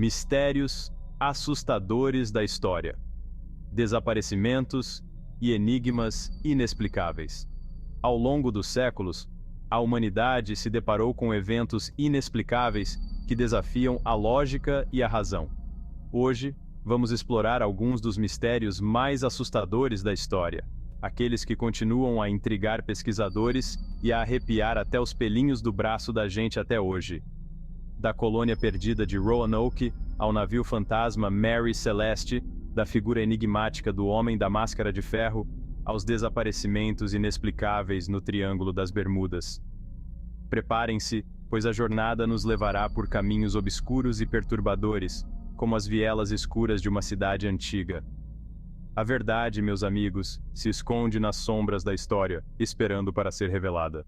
Mistérios assustadores da história. Desaparecimentos e enigmas inexplicáveis. Ao longo dos séculos, a humanidade se deparou com eventos inexplicáveis que desafiam a lógica e a razão. Hoje, vamos explorar alguns dos mistérios mais assustadores da história, aqueles que continuam a intrigar pesquisadores e a arrepiar até os pelinhos do braço da gente até hoje. Da colônia perdida de Roanoke ao navio fantasma Mary Celeste, da figura enigmática do Homem da Máscara de Ferro, aos desaparecimentos inexplicáveis no Triângulo das Bermudas. Preparem-se, pois a jornada nos levará por caminhos obscuros e perturbadores, como as vielas escuras de uma cidade antiga. A verdade, meus amigos, se esconde nas sombras da história, esperando para ser revelada.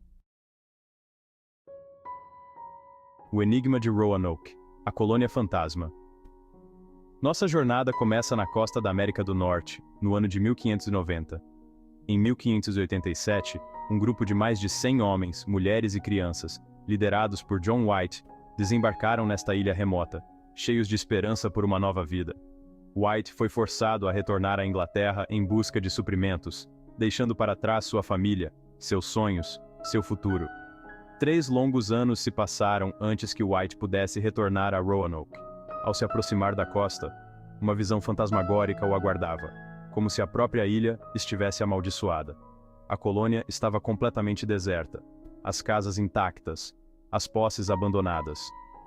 O Enigma de Roanoke, a colônia fantasma. Nossa jornada começa na costa da América do Norte, no ano de 1590. Em 1587, um grupo de mais de 100 homens, mulheres e crianças, liderados por John White, desembarcaram nesta ilha remota, cheios de esperança por uma nova vida. White foi forçado a retornar à Inglaterra em busca de suprimentos, deixando para trás sua família, seus sonhos, seu futuro. 3 longos anos se passaram antes que White pudesse retornar a Roanoke. Ao se aproximar da costa, uma visão fantasmagórica o aguardava, como se a própria ilha estivesse amaldiçoada. A colônia estava completamente deserta, as casas intactas, as posses abandonadas,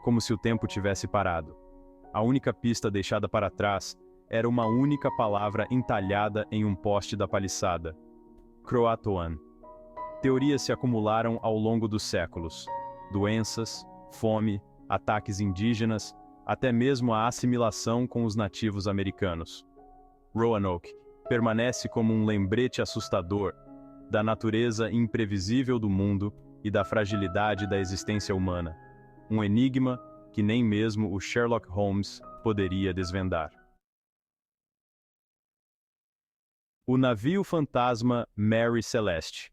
como se o tempo tivesse parado. A única pista deixada para trás era uma única palavra entalhada em um poste da paliçada: Croatoan. Teorias se acumularam ao longo dos séculos: doenças, fome, ataques indígenas, até mesmo a assimilação com os nativos americanos. Roanoke permanece como um lembrete assustador da natureza imprevisível do mundo e da fragilidade da existência humana. Um enigma que nem mesmo o Sherlock Holmes poderia desvendar. O navio fantasma Mary Celeste.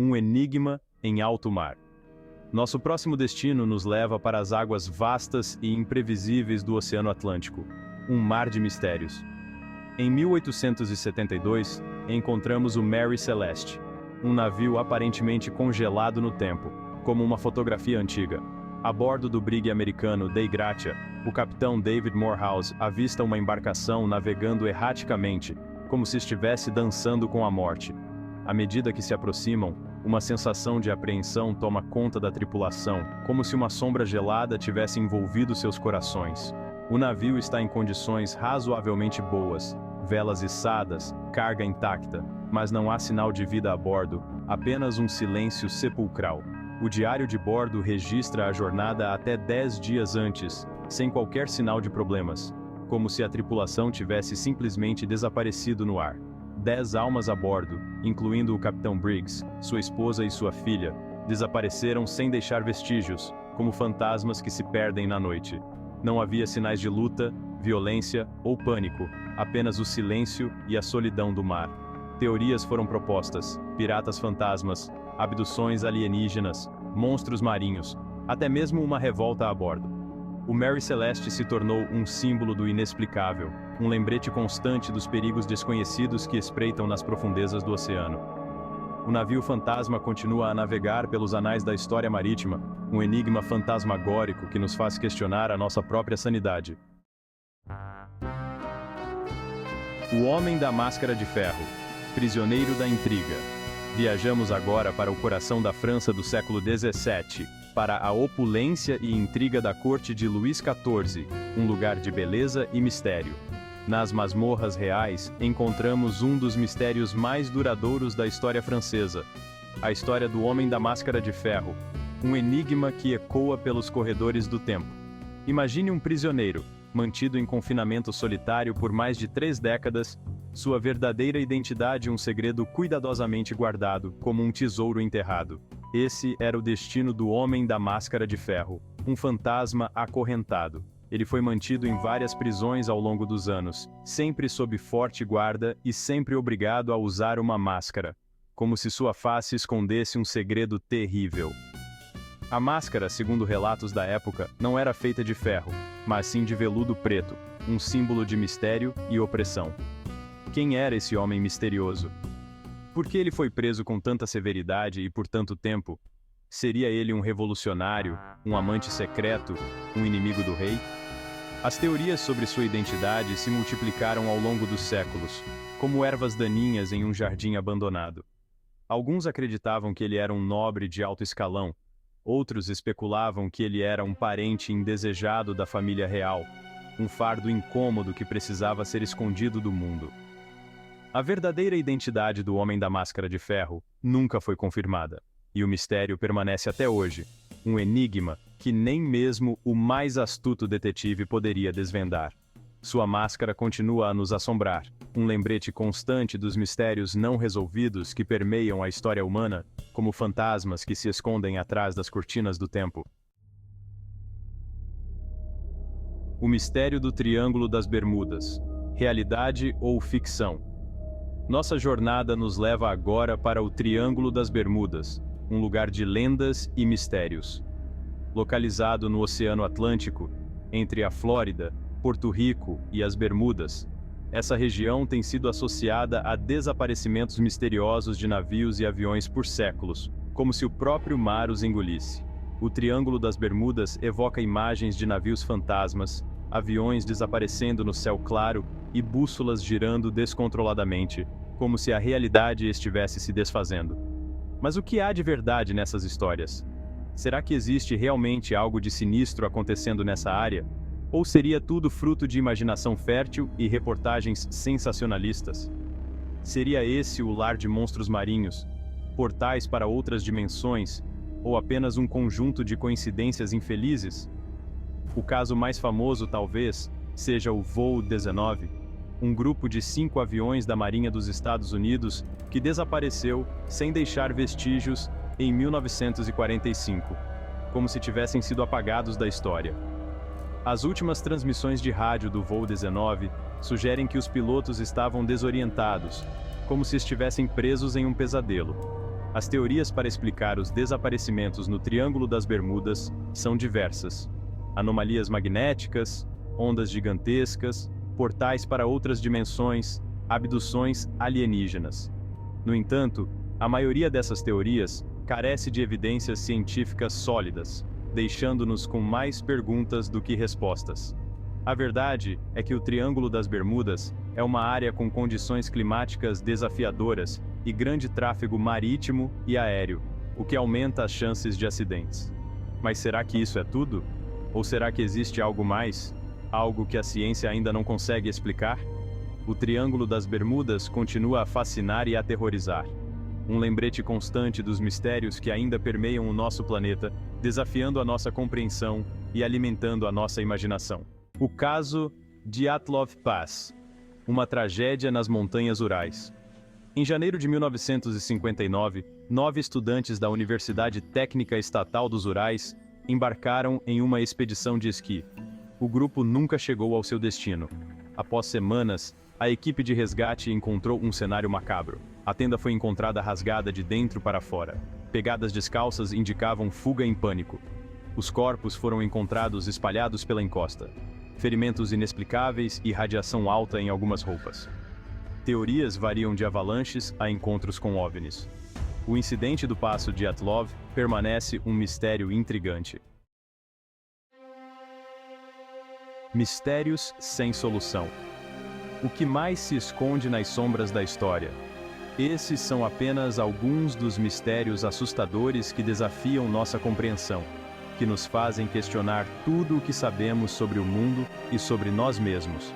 Um enigma em alto mar. Nosso próximo destino nos leva para as águas vastas e imprevisíveis do Oceano Atlântico, um mar de mistérios. Em 1872, encontramos o Mary Celeste, um navio aparentemente congelado no tempo, como uma fotografia antiga. A bordo do brigue americano Dei Gratia, o capitão David Morehouse avista uma embarcação navegando erraticamente, como se estivesse dançando com a morte. À medida que se aproximam, uma sensação de apreensão toma conta da tripulação, como se uma sombra gelada tivesse envolvido seus corações. O navio está em condições razoavelmente boas, velas içadas, carga intacta, mas não há sinal de vida a bordo, apenas um silêncio sepulcral. O diário de bordo registra a jornada até 10 dias antes, sem qualquer sinal de problemas, como se a tripulação tivesse simplesmente desaparecido no ar. 10 almas a bordo, incluindo o capitão Briggs, sua esposa e sua filha, desapareceram sem deixar vestígios, como fantasmas que se perdem na noite. Não havia sinais de luta, violência ou pânico, apenas o silêncio e a solidão do mar. Teorias foram propostas: piratas fantasmas, abduções alienígenas, monstros marinhos, até mesmo uma revolta a bordo. O Mary Celeste se tornou um símbolo do inexplicável, um lembrete constante dos perigos desconhecidos que espreitam nas profundezas do oceano. O navio fantasma continua a navegar pelos anais da história marítima, um enigma fantasmagórico que nos faz questionar a nossa própria sanidade. O Homem da Máscara de Ferro, prisioneiro da intriga. Viajamos agora para o coração da França do século XVII, para a opulência e intriga da corte de Luís XIV, um lugar de beleza e mistério. Nas masmorras reais, encontramos um dos mistérios mais duradouros da história francesa, a história do Homem da Máscara de Ferro, um enigma que ecoa pelos corredores do tempo. Imagine um prisioneiro, mantido em confinamento solitário por mais de 3 décadas, sua verdadeira identidade um segredo cuidadosamente guardado, como um tesouro enterrado. Esse era o destino do Homem da Máscara de Ferro, um fantasma acorrentado. Ele foi mantido em várias prisões ao longo dos anos, sempre sob forte guarda e sempre obrigado a usar uma máscara, como se sua face escondesse um segredo terrível. A máscara, segundo relatos da época, não era feita de ferro, mas sim de veludo preto, um símbolo de mistério e opressão. Quem era esse homem misterioso? Por que ele foi preso com tanta severidade e por tanto tempo? Seria ele um revolucionário, um amante secreto, um inimigo do rei? As teorias sobre sua identidade se multiplicaram ao longo dos séculos, como ervas daninhas em um jardim abandonado. Alguns acreditavam que ele era um nobre de alto escalão, outros especulavam que ele era um parente indesejado da família real, um fardo incômodo que precisava ser escondido do mundo. A verdadeira identidade do Homem da Máscara de Ferro nunca foi confirmada, e o mistério permanece até hoje, um enigma que nem mesmo o mais astuto detetive poderia desvendar. Sua máscara continua a nos assombrar, um lembrete constante dos mistérios não resolvidos que permeiam a história humana, como fantasmas que se escondem atrás das cortinas do tempo. O mistério do Triângulo das Bermudas. Realidade ou ficção? Nossa jornada nos leva agora para o Triângulo das Bermudas, um lugar de lendas e mistérios. Localizado no Oceano Atlântico, entre a Flórida, Porto Rico e as Bermudas, essa região tem sido associada a desaparecimentos misteriosos de navios e aviões por séculos, como se o próprio mar os engolisse. O Triângulo das Bermudas evoca imagens de navios fantasmas, aviões desaparecendo no céu claro e bússolas girando descontroladamente, como se a realidade estivesse se desfazendo. Mas o que há de verdade nessas histórias? Será que existe realmente algo de sinistro acontecendo nessa área? Ou seria tudo fruto de imaginação fértil e reportagens sensacionalistas? Seria esse o lar de monstros marinhos, portais para outras dimensões, ou apenas um conjunto de coincidências infelizes? O caso mais famoso, talvez, seja o Voo 19, um grupo de 5 aviões da Marinha dos Estados Unidos que desapareceu sem deixar vestígios em 1945, como se tivessem sido apagados da história. As últimas transmissões de rádio do Voo 19 sugerem que os pilotos estavam desorientados, como se estivessem presos em um pesadelo. As teorias para explicar os desaparecimentos no Triângulo das Bermudas são diversas. Anomalias magnéticas, ondas gigantescas, portais para outras dimensões, abduções alienígenas. No entanto, a maioria dessas teorias carece de evidências científicas sólidas, deixando-nos com mais perguntas do que respostas. A verdade é que o Triângulo das Bermudas é uma área com condições climáticas desafiadoras e grande tráfego marítimo e aéreo, o que aumenta as chances de acidentes. Mas será que isso é tudo? Ou será que existe algo mais? Algo que a ciência ainda não consegue explicar? O Triângulo das Bermudas continua a fascinar e aterrorizar. Um lembrete constante dos mistérios que ainda permeiam o nosso planeta, desafiando a nossa compreensão e alimentando a nossa imaginação. O caso Dyatlov Pass, uma tragédia nas montanhas Urais. Em janeiro de 1959, 9 estudantes da Universidade Técnica Estatal dos Urais embarcaram em uma expedição de esqui. O grupo nunca chegou ao seu destino. Após semanas, a equipe de resgate encontrou um cenário macabro. A tenda foi encontrada rasgada de dentro para fora. Pegadas descalças indicavam fuga em pânico. Os corpos foram encontrados espalhados pela encosta. Ferimentos inexplicáveis e radiação alta em algumas roupas. Teorias variam de avalanches a encontros com OVNIs. O incidente do Passo Dyatlov permanece um mistério intrigante. Mistérios sem solução. O que mais se esconde nas sombras da história? Esses são apenas alguns dos mistérios assustadores que desafiam nossa compreensão, que nos fazem questionar tudo o que sabemos sobre o mundo e sobre nós mesmos.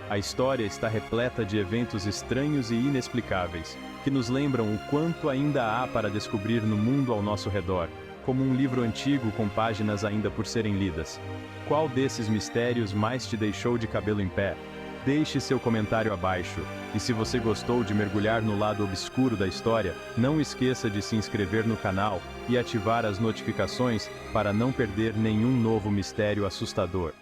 A história está repleta de eventos estranhos e inexplicáveis, que nos lembram o quanto ainda há para descobrir no mundo ao nosso redor, como um livro antigo com páginas ainda por serem lidas. Qual desses mistérios mais te deixou de cabelo em pé? Deixe seu comentário abaixo, e se você gostou de mergulhar no lado obscuro da história, não esqueça de se inscrever no canal e ativar as notificações para não perder nenhum novo mistério assustador.